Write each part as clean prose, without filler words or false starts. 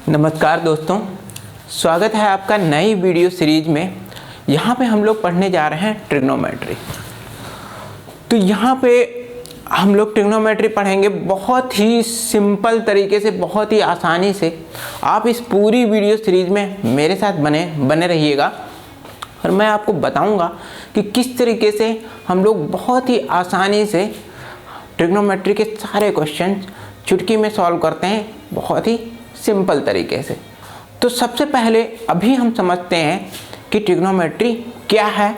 नमस्कार दोस्तों, स्वागत है आपका नई वीडियो सीरीज में। यहाँ पे हम लोग पढ़ने जा रहे हैं ट्रिग्नोमेट्री। तो यहाँ पे हम लोग ट्रिग्नोमेट्री पढ़ेंगे बहुत ही सिंपल तरीके से, बहुत ही आसानी से। आप इस पूरी वीडियो सीरीज में मेरे साथ बने रहिएगा और मैं आपको बताऊंगा कि किस तरीके से हम लोग बहुत ही आसानी से ट्रिग्नोमेट्री के सारे क्वेश्चन चुटकी में सॉल्व करते हैं, बहुत ही सिंपल तरीके से। तो सबसे पहले अभी हम समझते हैं कि ट्रिग्नोमेट्री क्या है,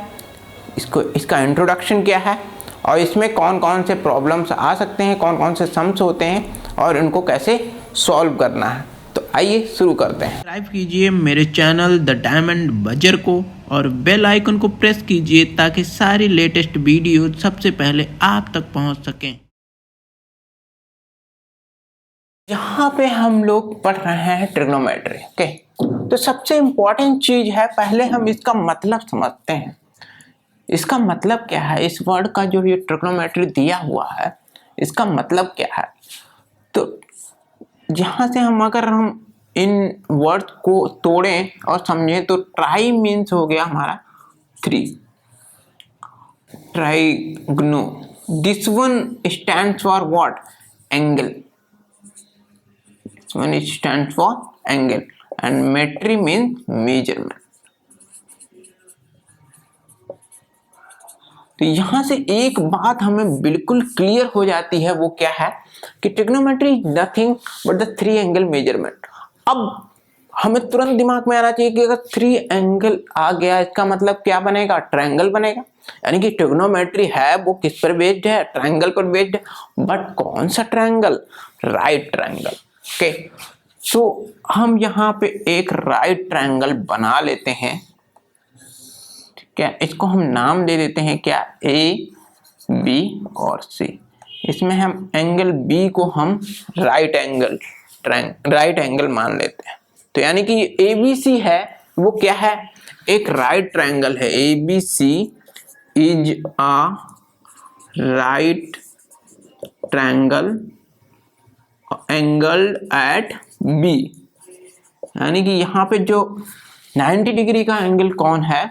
इसका इंट्रोडक्शन क्या है और इसमें कौन कौन से प्रॉब्लम्स आ सकते हैं, कौन कौन से सम्स होते हैं और इनको कैसे सॉल्व करना है। तो आइए शुरू करते हैं। सब्सक्राइब कीजिए मेरे चैनल द डायमंड बजर को और बेल आइकन को प्रेस कीजिए ताकि सारी लेटेस्ट वीडियो सबसे पहले आप तक पहुंच सकें। यहाँ पे हम लोग पढ़ रहे हैं ट्रिग्नोमेट्री। ओके, तो सबसे इम्पोर्टेंट चीज है, पहले हम इसका मतलब समझते हैं। इसका मतलब क्या है, इस वर्ड का जो ये ट्रिग्नोमेट्री दिया हुआ है इसका मतलब क्या है। तो यहाँ से अगर हम इन वर्ड्स को तोड़ें और समझें तो ट्राई मीन्स हो गया हमारा 3, ट्राइग्नो। This one stands for what? Angle. One stands for angle and metry means measurement. तो यहां से एक बात हमें बिल्कुल क्लियर हो जाती है, वो क्या है कि trigonometry is nothing but the 3 angle measurement. अब हमें तुरंत दिमाग में आना चाहिए कि अगर 3 एंगल आ गया इसका मतलब क्या बनेगा? ट्रायंगल बनेगा। यानी कि ट्रिग्नोमेट्री है वो किस पर बेस्ड है? ट्रायंगल पर बेस्ड है। बट कौन सा ट्रायंगल? Right triangle. ओके, तो हम यहाँ पे एक राइट ट्रायंगल बना लेते हैं। ठीक है, इसको हम नाम दे देते हैं क्या? ए, बी और सी। इसमें हम एंगल बी को हम राइट एंगल मान लेते हैं। तो यानी कि ए बी सी है वो क्या है? एक राइट ट्रायंगल है। A B C is a right triangle angled at B. यानी कि यहाँ पे जो 90 डिग्री का एंगल कौन है?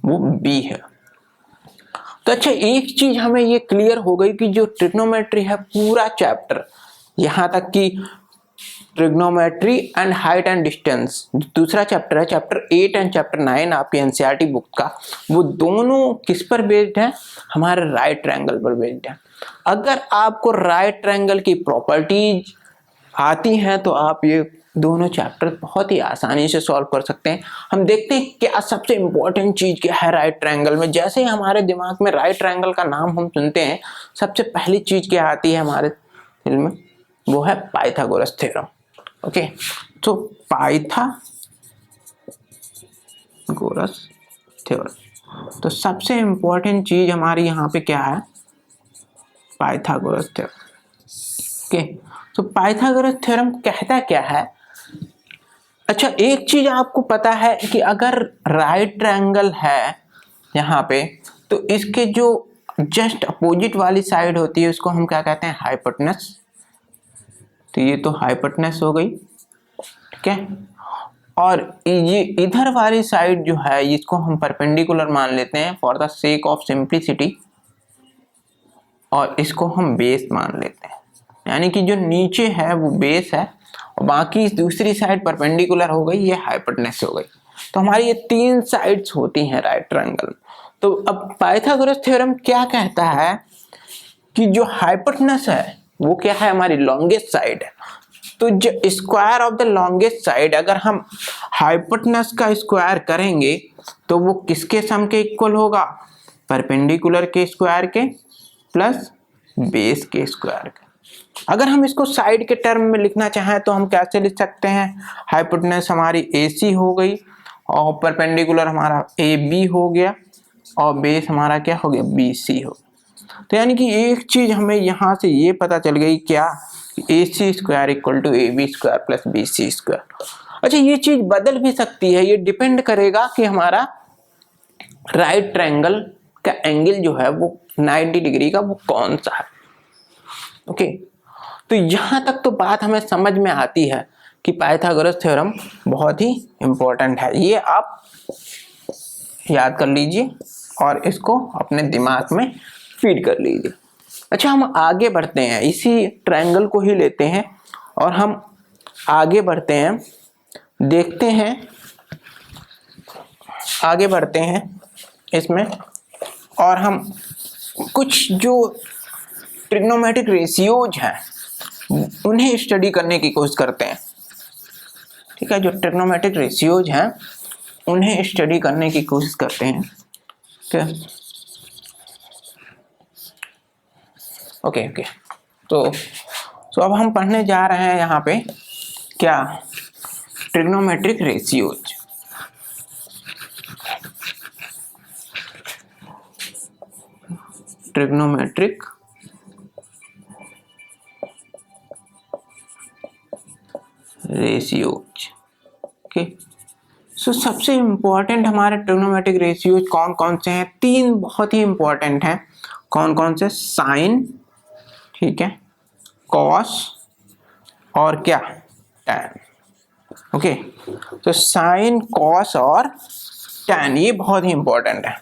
वो बी है। तो अच्छा, एक चीज हमें ये क्लियर हो गई कि जो ट्रिग्नोमेट्री है पूरा चैप्टर, यहाँ तक कि trigonometry and height and distance दूसरा चैप्टर है, चैप्टर 8 एंड चैप्टर 9 आपके एनसीईआरटी बुक का, वो दोनों किस पर बेस्ड है? हमारे राइट ट्रायंगल पर बेस्ड है। अगर आपको राइट ट्रायंगल की प्रॉपर्टीज आती हैं तो आप ये दोनों चैप्टर बहुत ही आसानी से सॉल्व कर सकते हैं। हम देखते हैं क्या सबसे इंपॉर्टेंट चीज क्या है राइट ट्रायंगल में। जैसे ही हमारे दिमाग में राइट ट्रायंगल का नाम हम सुनते हैं, सबसे पहली चीज क्या आती है हमारे दिल में? वो है पाइथागोरस थ्योरम। ओके, तो पाइथागोरस थ्योरम। तो सबसे इंपॉर्टेंट चीज हमारी यहाँ पे क्या है? Pythagoras theorem. ओके, तो पाइथागोरस थ्योरम कहता क्या है? अच्छा, एक चीज आपको पता है कि अगर राइट ट्रायंगल है यहाँ पे तो इसके जो जस्ट अपोजिट वाली साइड होती है उसको हम क्या कहते हैं? हाइपोटेनस। तो ये तो हाइपोटेनस हो गई, ठीक है। और ये इधर वाली साइड जो है इसको हम परपेंडिकुलर मान लेते हैं for the sake of simplicity, और इसको हम बेस मान लेते हैं। यानी कि जो नीचे है वो बेस है और बाकी दूसरी साइड परपेंडिकुलर हो गई, ये हाइपोटेनस हो गई। तो हमारी ये 3 साइड्स होती हैं राइट ट्रायंगल। तो अब पाइथागोरस थ्योरम क्या कहता है कि जो हाइपोटेनस है वो क्या है? हमारी लॉन्गेस्ट साइड है। तो जो square of the longest side, अगर हम हाइपोटेनस का स्क्वायर करेंगे तो वो किसके सम के इक्वल होगा? परपेंडिकुलर के स्क्वायर के प्लस बेस के स्क्वायर के। अगर हम इसको साइड के टर्म में लिखना चाहें तो हम कैसे लिख सकते हैं? हाइपोटेनस हमारी AC हो गई और परपेंडिकुलर हमारा AB हो गया और बेस हमारा क्या हो गया? BC हो। तो यानी कि एक चीज हमें यहाँ से ये पता चल गई क्या? AC square equal to AB square plus BC square. अच्छा, ये चीज बदल भी सकती है, ये डिपेंड करेगा कि हमारा राइट ट्रायंगल का एंगल जो है वो 90 डिग्री का वो कौन सा है। ओके, तो यहां तक तो बात हमें समझ में आती है कि पाइथागोरस थ्योरम बहुत ही इम्पोर्टेंट है। ये आप याद कर लीजिए और इसको अपने दिमाग में फीड कर लीजिए। अच्छा, हम आगे बढ़ते हैं, इसी ट्रायंगल को ही लेते हैं और हम आगे बढ़ते हैं, देखते हैं, आगे बढ़ते हैं इसमें, और हम कुछ जो ट्रिग्नोमेट्रिक रेशियोज हैं उन्हें स्टडी करने की कोशिश करते हैं। ठीक है, जो ट्रिग्नोमेट्रिक रेशियोज हैं उन्हें स्टडी करने की कोशिश करते हैं। ठीक है, ओके। तो अब हम पढ़ने जा रहे हैं यहाँ पे क्या, trigonometric ratios. Trigonometric ratios. Okay, so सबसे इंपॉर्टेंट हमारे ट्रिग्नोमेट्रिक रेशियोज कौन कौन से हैं? 3 बहुत ही इंपॉर्टेंट हैं। कौन कौन से? साइन, ठीक है, कॉस और क्या, टैन। ओके, तो साइन, कॉस और टैन ये बहुत ही इंपॉर्टेंट है।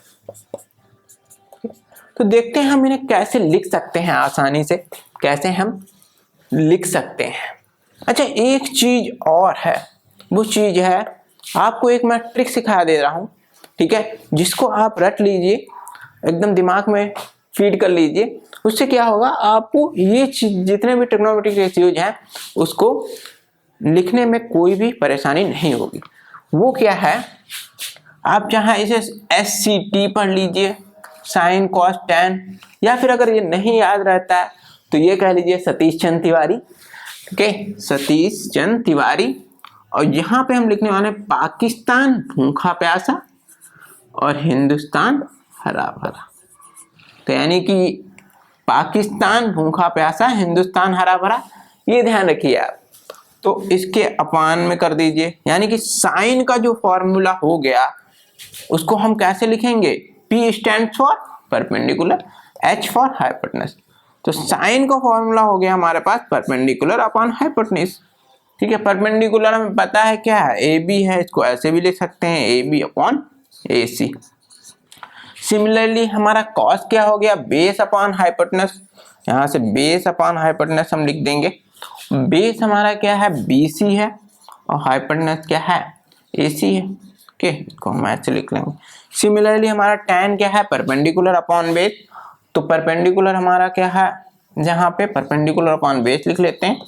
तो देखते हैं हम इन्हें कैसे लिख सकते हैं, आसानी से कैसे हम लिख सकते हैं। अच्छा, एक चीज और है, वो चीज है, आपको एक मैं ट्रिक सिखा दे रहा हूं, ठीक है, जिसको आप रट लीजिए, एकदम दिमाग में फीड कर लीजिए। उससे क्या होगा, आपको ये जितने भी ट्रिग्नोमेट्रिक रेशियोज हैं उसको लिखने में कोई भी परेशानी नहीं होगी। वो क्या है, आप चाहे इसे SCT पढ़ लीजिए, साइन कॉस टैन, या फिर अगर ये नहीं याद रहता है तो ये कह लीजिए सतीश चंद्र तिवारी। ओके, सतीश चंद्र तिवारी। और यहाँ पे हम लिखने वाले पाकिस्तान भूखा प्यासा और हिंदुस्तान हरा भरा। तो यानी कि पाकिस्तान भूखा प्यासा, हिंदुस्तान हरा भरा, ये ध्यान रखिए आप। तो इसके अपान में कर दीजिए, यानी कि साइन का जो फॉर्मूला हो गया उसको हम कैसे लिखेंगे? P stands for perpendicular, H for hypotenuse. तो साइन का फॉर्मूला हो गया हमारे पास परपेंडिकुलर अपॉन हाइपोटेनस। ठीक है, परपेंडिकुलर हमें पता है क्या है, AB है, इसको ऐसे भी लिख सकते हैं, AB अपॉन AC। सिमिलरली हमारा कॉस क्या हो गया, बेस अपॉन हाइपोटेनस। यहाँ से बेस अपॉन हाइपोटेनस हम लिख देंगे। बेस हमारा क्या है, BC है, और हाइपोटेनस क्या है, AC है। ओके, इसको हम ऐसे लिख लेंगे। सिमिलरली हमारा टैन क्या है, परपेंडिकुलर अपॉन बेस। तो परपेंडिकुलर हमारा क्या है, जहाँ पे परपेंडिकुलर अपॉन बेस लिख लेते हैं।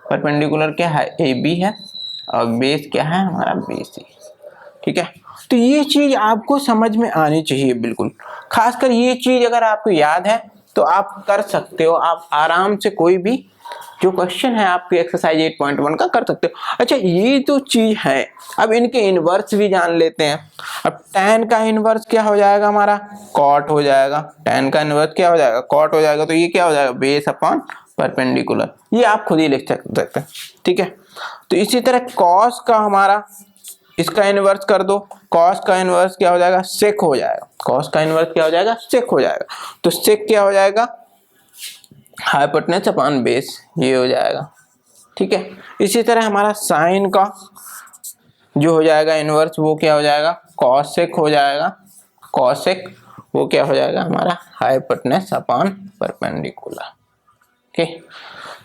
परपेंडिकुलर क्या है, AB है, और बेस क्या है हमारा BC। ठीक है, तो ये चीज आपको समझ में आनी चाहिए बिल्कुल। खासकर ये चीज अगर आपको याद है तो आप कर सकते हो, आप आराम से कोई भी जो क्वेश्चन है आपके एक्सरसाइज 8.1 का कर सकते हो। अच्छा, ये तो चीज है, अब इनके इनवर्स भी जान लेते हैं। अब टैन का इनवर्स क्या हो जाएगा हमारा, कॉट हो जाएगा। टैन का इनवर्स क्या हो जाएगा, कॉट हो जाएगा। तो ये क्या हो जाएगा, बेस अपॉन परपेंडिकुलर। ये आप खुद ही लिख सकते हैं। ठीक है, तो इसी तरह कॉस का हमारा, इसका इनवर्स कर दो, कॉस का इनवर्स क्या हो जाएगा, सेक हो जाएगा। कॉस का इनवर्स क्या हो जाएगा, सेक हो जाएगा। तो सेक क्या हो जाएगा, हाइपोटेनस अपॉन बेस, ये हो जाएगा। ठीक है, इसी तरह हमारा साइन का जो हो जाएगा इनवर्स, वो क्या हो जाएगा, कॉसेक हो जाएगा। कॉसेक वो क्या हो जाएगा हमारा, हाइपोटेनस अपॉन परपेंडिकुलर। ओके,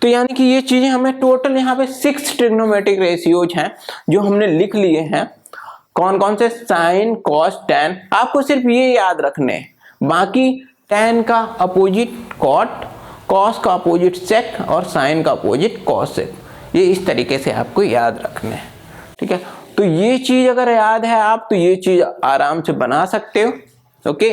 तो यानी कि ये चीजें हमें टोटल यहाँ पे 6 ट्रिग्नोमेट्रिक रेशियोज हैं जो हमने लिख लिए हैं। कौन कौन से, साइन कॉस टैन। आपको सिर्फ ये याद रखने हैं, बाकी टैन का अपोजिट कॉट, कॉस का अपोजिट सेक और साइन का अपोजिट कॉसेक, ये इस तरीके से आपको याद रखने हैं। ठीक है, तो ये चीज अगर याद है आप तो ये चीज आराम से बना सकते हो। ओके,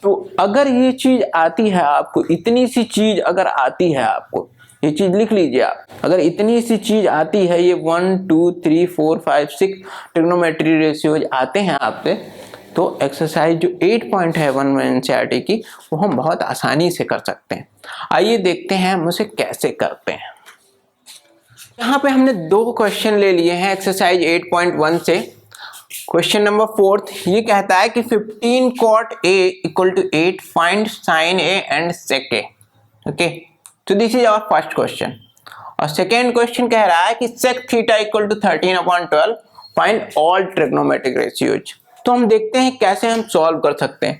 तो अगर ये चीज आती है आपको, इतनी सी चीज अगर आती है आपको, ये चीज लिख लीजिए आप, अगर इतनी सी चीज आती है, ये 1 2 3 4 5 6 ट्रिग्नोमेट्री रेशियोज आते हैं आपसे, तो एक्सरसाइज जो 8.1 में एनसीईआरटी की, वो हम बहुत आसानी से कर सकते हैं। आइए देखते हैं हम उसे कैसे करते हैं। यहाँ पे हमने 2 क्वेश्चन ले लिए हैं एक्सरसाइज 8.1 से। क्वेश्चन नंबर 4 ये कहता है कि 15 cot A equal to 8, find sin A and sec A। Okay, तो this is our first question. और सेकेंड क्वेश्चन कह रहा है कि sec theta equal to 13/12 find all trigonometric ratios. तो हम देखते हैं कैसे हम सॉल्व कर सकते हैं।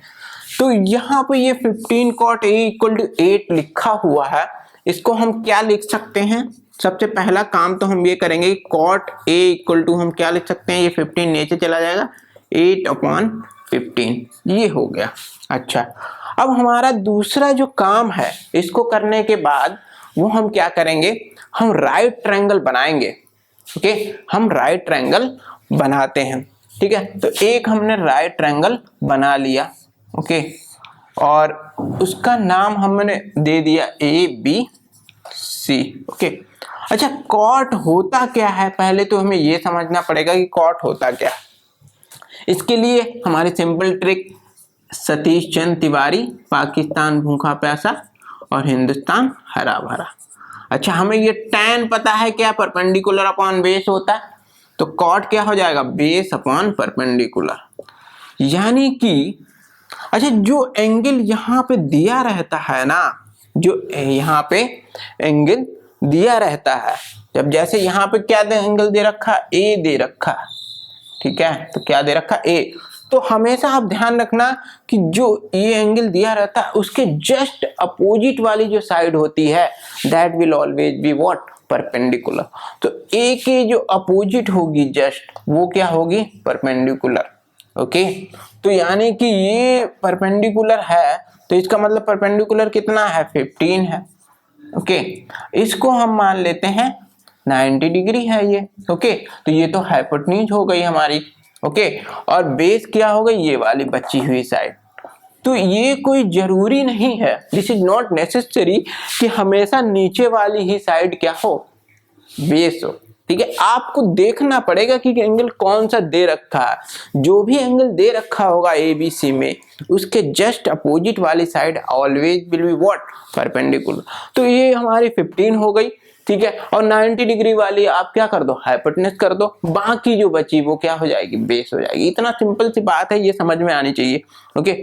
तो यहाँ पे ये 15 cot a इक्वल टू 8 लिखा हुआ है, इसको हम क्या लिख सकते हैं? सबसे पहला काम तो हम ये करेंगे कि cot a इक्वल टू हम क्या लिख सकते हैं, ये 15 नीचे चला जाएगा, 8/15 ये हो गया। अच्छा, अब हमारा दूसरा जो काम है, इसको करने के बाद वो हम क्या करेंगे, हम राइट ट्रायंगल बनाएंगे। ओके, हम राइट ट्रायंगल बनाते हैं। ठीक है, तो एक हमने राइट ट्रायंगल बना लिया। ओके, और उसका नाम हमने दे दिया ABC। ओके, अच्छा, कॉट होता क्या है, पहले तो हमें ये समझना पड़ेगा कि कॉट होता क्या है। इसके लिए हमारी सिंपल ट्रिक, सतीश चंद्र तिवारी, पाकिस्तान भूखा प्यासा और हिंदुस्तान हरा भरा। अच्छा, हमें ये tan पता है क्या, परपेंडिकुलर अपॉन बेस होता है, तो कॉट क्या हो जाएगा, बेस अपॉन परपेंडिकुलर। यानी कि अच्छा, जो एंगल यहाँ पे दिया रहता है ना, जो यहाँ पे एंगल दिया रहता है, जब जैसे यहाँ पे क्या एंगल दे रखा, ए दे रखा, ठीक है, तो क्या दे रखा, ए। तो हमेशा आप ध्यान रखना कि जो ये एंगल दिया रहता है उसके जस्ट अपोजिट वाली जो साइड होती है, that will always be what, perpendicular. तो ए के जो अपोजिट होगी जस्ट, वो क्या होगी, परपेंडिकुलर। ओके, तो यानी कि ये परपेंडिकुलर है, तो इसका मतलब परपेंडिकुलर कितना है, 15 है। ओके, इसको हम मान लेते हैं 90 डिग्री है ये। ओके, तो ये तो हाइपोटेन्यूज हो गई हमारी। ओके, और बेस क्या हो गई, ये वाली बची हुई साइड। तो ये कोई जरूरी नहीं है, दिस इज नॉट नेसेसरी कि हमेशा नीचे वाली ही साइड क्या हो, बेस हो। ठीक है, आपको देखना पड़ेगा कि एंगल कौन सा दे रखा है। जो भी एंगल दे रखा होगा ABC में, उसके जस्ट अपोजिट वाली side always will be what, perpendicular. तो ये हमारी 15 हो गई। ठीक है, और 90 डिग्री वाली आप क्या कर दो, हाइपोटेन्यूज कर दो, बाकी जो बची वो क्या हो जाएगी, बेस हो जाएगी। इतना सिंपल सी बात है, ये समझ में आनी चाहिए। ओके,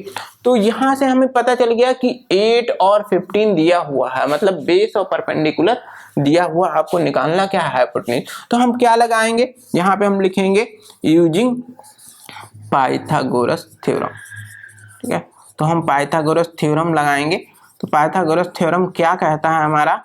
तो यहां से हमें पता चल गया कि 8 और 15 दिया हुआ है, मतलब बेस और परपेंडिकुलर दिया हुआ, आपको निकालना क्या है, हाइपोटेन्यूज। तो हम क्या लगाएंगे, यहाँ पे हम लिखेंगे यूजिंग पाइथागोरस थ्योरम। ठीक है, तो हम पाइथागोरस थ्योरम लगाएंगे। तो पाइथागोरस थ्योरम क्या कहता है हमारा,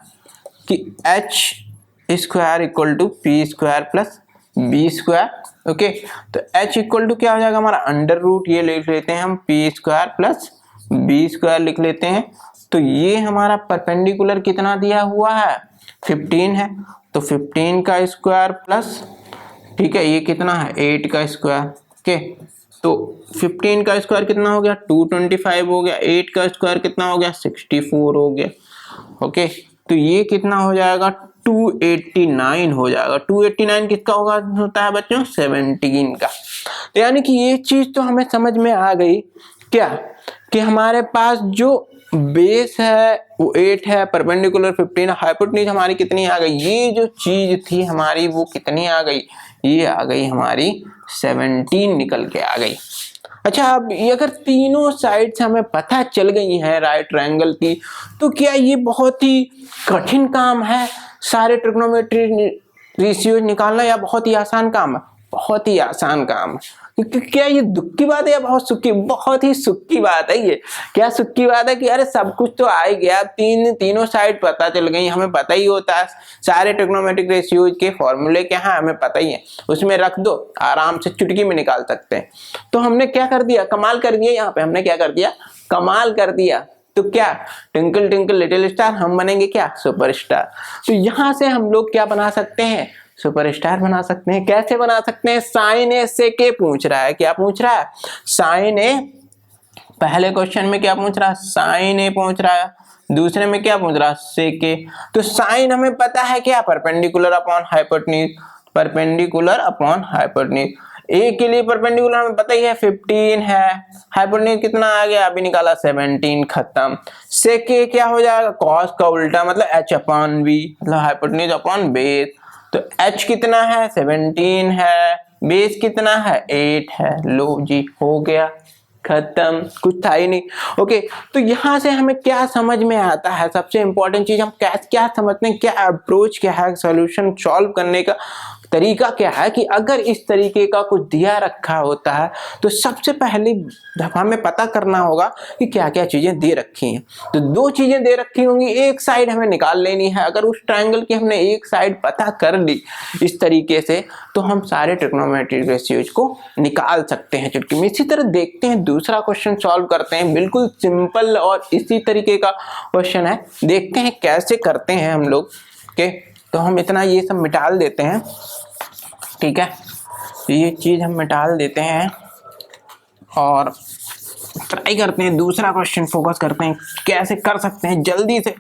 कि h square equal to P square plus B square. Okay, तो h इक्वल टू क्या हो जाएगा हमारा, अंडर रूट ये लिख लेते हैं हम, P square plus B square लिख लेते हैं। तो ये हमारा परपेंडिकुलर कितना दिया हुआ है, 15 है, तो 15 का स्क्वायर प्लस, ठीक है, ये कितना है, 8 का स्क्वायर। ओके, तो 15 का स्क्वायर कितना हो गया, 225 हो गया, 8 का स्क्वायर कितना हो गया, 64 हो गया। ओके, तो ये कितना हो जाएगा, 289 हो जाएगा। 289 किसका होता है बच्चों, 17 का। तो यानी कि ये चीज तो हमें समझ में आ गई क्या, कि हमारे पास जो बेस है वो 8 है, परपेंडिकुलर 15, हाइपोटेन्यूज हमारी कितनी आ गई, ये जो चीज थी हमारी वो कितनी आ गई, ये आ गई हमारी 17 निकल के आ गई। अच्छा, अब ये अगर तीनों साइड से हमें पता चल गई है राइट ट्रायंगल की, तो क्या ये बहुत ही कठिन काम है सारे ट्रिग्नोमेट्रिक रेशियोज निकालना, या बहुत ही आसान काम है, बहुत ही आसान काम है। क्या ये दुख की बात है या बहुत ही सुख की बात है। ये क्या सुख की बात है कि अरे सब कुछ तो आ ही गया, तीनों साइड पता चल गई, हमें पता ही होता है सारे ट्रिग्नोमेट्रिक रेशियोज के फॉर्मूले क्या है, हमें पता ही है, उसमें रख दो, आराम से चुटकी में निकाल सकते हैं। तो हमने क्या कर दिया, कमाल कर दिया, यहाँ पे हमने क्या कर दिया, कमाल कर दिया। तो क्या, ट्विंकल ट्विंकल लिटिल स्टार, हम बनेंगे क्या, सुपरस्टार। तो यहां से हम लोग क्या बना सकते हैं, सुपरस्टार बना सकते हैं। कैसे बना सकते हैं, साइन ए से के पूछ रहा है, क्या पूछ रहा है, साइन ए। पहले क्वेश्चन में क्या पूछ रहा है, साइन ए पूछ रहा है, दूसरे में क्या पूछ रहा है, सेक ए। तो साइन हमें पता है क्या, perpendicular upon hypotenuse, perpendicular upon hypotenuse. A के लिए परपेंडिकुलर हमें पता ही है 15 है, हाइपोटेन्यूज कितना आ गया, अभी निकाला 17, खत्म। सेक ए क्या हो जाएगा, कॉस का उल्टा, मतलब एच अपॉन बी, मतलब हाइपोटेन्यूज अपॉन बेस। तो h कितना है, 17 है, बेस कितना है, 8 है। लो जी, हो गया, खत्म, कुछ था ही नहीं। ओके, तो यहाँ से हमें क्या समझ में आता है, सबसे इंपॉर्टेंट चीज हम क्या समझते हैं, क्या अप्रोच क्या है, सॉल्यूशन सॉल्व करने का तरीका क्या है कि अगर इस तरीके का कुछ दिया रखा होता है तो सबसे पहले हमें पता करना होगा कि क्या क्या चीजें दे रखी हैं। तो दो चीजें दे रखी होंगी, एक साइड हमें निकाल लेनी है। अगर उस ट्रायंगल की हमने एक साइड पता कर ली इस तरीके से तो हम सारे ट्रिग्नोमेट्रिक रेशियोज को निकाल सकते हैं चुटकी में। इसी तरह देखते हैं दूसरा क्वेश्चन सॉल्व करते हैं, बिल्कुल सिंपल और इसी तरीके का क्वेश्चन है, देखते हैं कैसे करते हैं हम लोग के। तो हम इतना ये सब मिटा देते हैं, ठीक है, ये चीज हम मिटा देते हैं और ट्राई करते हैं दूसरा क्वेश्चन, फोकस करते हैं कैसे कर सकते हैं जल्दी से।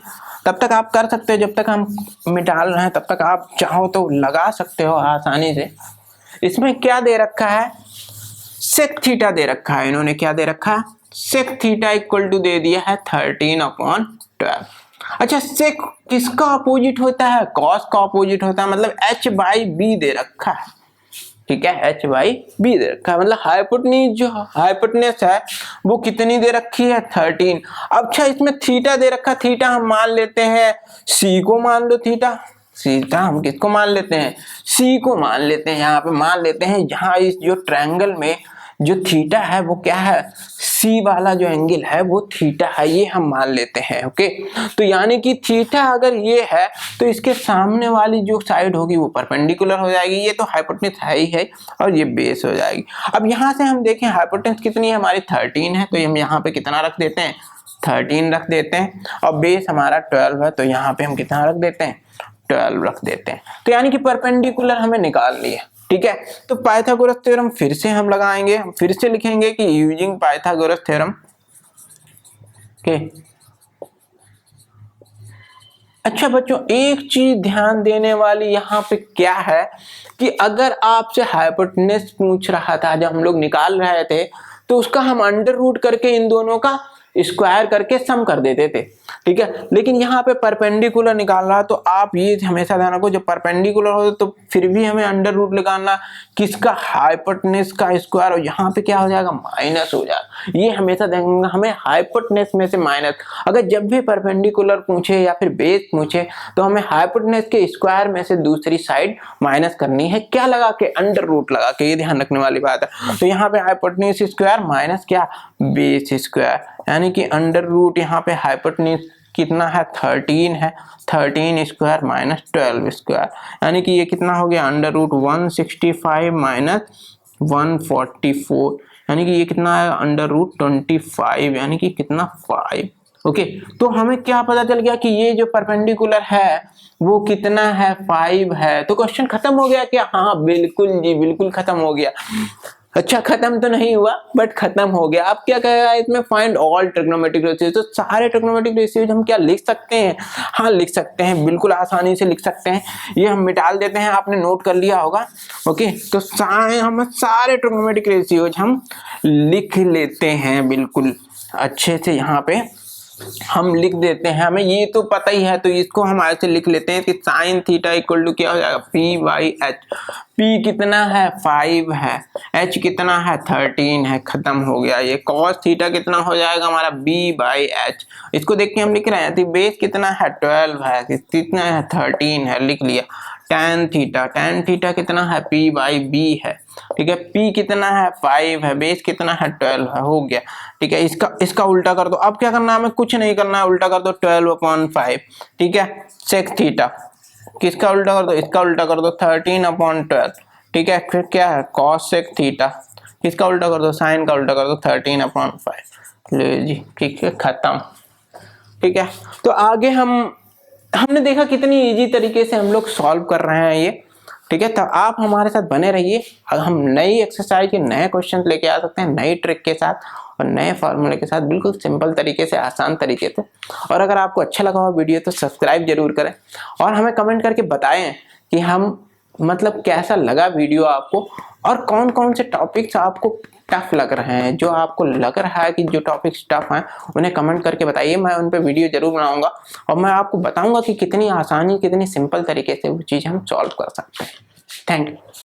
तब तक आप कर सकते हो, जब तक हम मिटा रहे हैं तब तक आप चाहो तो लगा सकते हो आसानी से। इसमें क्या दे रखा है, सेक थीटा दे रखा है, इन्होंने क्या दे रखा है, सेक थीटा इक्वल टू दे दिया है 13/12। अच्छा, सेक किसका अपोजिट होता है, कॉस का अपोजिट होता है, मतलब h/b दे रखा है, ठीक है, h/b दे रखा है, मतलब हाइपोटेन्यूज है वो कितनी दे रखी है, 13। अच्छा, इसमें थीटा दे रखा, थीटा हम मान लेते हैं c को, मान लो थीटा हम किसको मान लेते हैं, c को मान लेते हैं। यहाँ पे मान लेते हैं, यहाँ इस जो ट्रायंगल में जो थीटा है वो क्या है, C वाला जो एंगल है वो थीटा है, ये हम मान लेते हैं। ओके, तो यानी कि थीटा अगर ये है तो इसके सामने वाली जो साइड होगी वो परपेंडिकुलर हो जाएगी, ये तो हाइपोटेन्यूज है ही है, और ये बेस हो जाएगी। अब यहाँ से हम देखें हाइपोटेन्यूज कितनी है हमारी, 13 है, तो हम यहाँ पे कितना रख देते हैं, 13 रख देते हैं, और बेस हमारा 12 है, तो यहाँ पे हम कितना रख देते हैं, 12 रख देते हैं। तो यानी कि परपेंडिकुलर हमें निकाल लिया, ठीक है। तो पाइथागोरस थ्योरम फिर से हम लगाएंगे, हम फिर से लिखेंगे कि यूजिंग पाइथागोरस थ्योरम के। अच्छा बच्चों, एक चीज ध्यान देने वाली यहाँ पे क्या है कि अगर आपसे हाइपोटेन्यूज पूछ रहा था जब हम लोग निकाल रहे थे तो उसका हम अंडर रूट करके इन दोनों का स्क्वायर करके सम कर देते थे, ठीक है। लेकिन यहाँ पे परपेंडिकुलर निकाल रहा, तो आप ये हमेशा ध्यान रखो, जब परपेंडिकुलर हो तो फिर भी हमें अंडर रूट लगाना किसका, हाइपोटेन्यूज का स्क्वायर, और यहाँ पे क्या हो जाएगा, माइनस हो जाएगा। ये हमेशा देखेंगे हमें हाइपोटेन्यूज में से माइनस, अगर जब भी परपेंडिकुलर पूछे या फिर बेस पूछे तो हमें हाइपोटेन्यूज के स्क्वायर में से दूसरी साइड माइनस करनी है, क्या लगा के, अंडर रूट लगा के, ये ध्यान रखने वाली बात है। तो यहाँ पे हाइपोटेन्यूज स्क्वायर माइनस क्या, बेस स्क्वायर, यानी कि अंडर रूट यहाँ पे हाइपोटेन्यूज कितना है, 13 है, 13 स्क्वायर माइनस 12 स्क्वायर, यानी कि ये कितना हो गया, अंडर रूट 165 माइनस 144, यानी कि ये कितना है, अंडर रूट 25, यानी कि कितना, 5। ओके, तो हमें क्या पता चल गया कि ये जो परपेंडिकुलर है वो कितना है, 5 है। तो क्वेश्चन खत्म हो गया क्या, हाँ बिल्कुल जी, बिल्कुल खत्म हो गया। अच्छा, खत्म तो नहीं हुआ बट खत्म हो गया। अब क्या कहेगा इसमें, फाइंड ऑल ट्रिग्नोमेट्रिक रेशियोज। तो सारे ट्रिग्नोमेट्रिक रेशियोज हम क्या लिख सकते हैं, हाँ लिख सकते हैं, बिल्कुल आसानी से लिख सकते हैं। ये हम मिटा देते हैं, आपने नोट कर लिया होगा। ओके, तो हम सारे ट्रिग्नोमेट्रिक रेशियोज हम लिख लेते हैं बिल्कुल अच्छे से, यहाँ पे हम लिख देते हैं। हमें ये तो पता ही है, तो इसको हम ऐसे लिख लेते हैं कि साइन थीटा इक्वल टू क्या हो जाएगा, p/h। p कितना है, 5 है, h कितना है, 13 है, खत्म हो गया। ये cos थीटा कितना हो जाएगा हमारा, b/h। इसको देख के हम लिख रहे हैं, तो बेस कितना है, 12 है, कितना है, 13 है, लिख लिया। tan थीटा कितना है, p/b है, ठीक है। p कितना है, 5 है, बेस कितना है, 12 है, हो गया, ठीक है। इसका उल्टा कर दो। अब क्या करना है, हमें कुछ नहीं करना है, उल्टा कर दो 12/5, ठीक है। सेक थीटा किसका उल्टा कर दो, इसका उल्टा कर दो 13/12, ठीक है। फिर क्या है, कॉस सेक थीटा, किसका उल्टा कर दो, साइन का उल्टा कर दो 13/5। ले जी, ठीक है, खत्म, ठीक है। तो आगे हमने देखा कितनी इजी तरीके से हम लोग सॉल्व कर रहे हैं ये, ठीक है। तो आप हमारे साथ बने रहिए, हम नई एक्सरसाइज के नए क्वेश्चन लेके आ सकते हैं, नई ट्रिक के साथ और नए फॉर्मूले के साथ, बिल्कुल सिंपल तरीके से, आसान तरीके से। और अगर आपको अच्छा लगा हो वीडियो तो सब्सक्राइब जरूर करें और हमें कमेंट करके बताएं कि हम मतलब कैसा लगा वीडियो आपको, और कौन कौन से टॉपिक्स आपको टफ लग रहे हैं, जो आपको लग रहा है कि जो टॉपिक्स टफ हैं उन्हें कमेंट करके बताइए। मैं उन पे वीडियो जरूर बनाऊंगा और मैं आपको बताऊंगा कि कितनी आसानी, कितनी सिंपल तरीके से वो चीज़ हम सॉल्व कर सकते हैं। Thank you.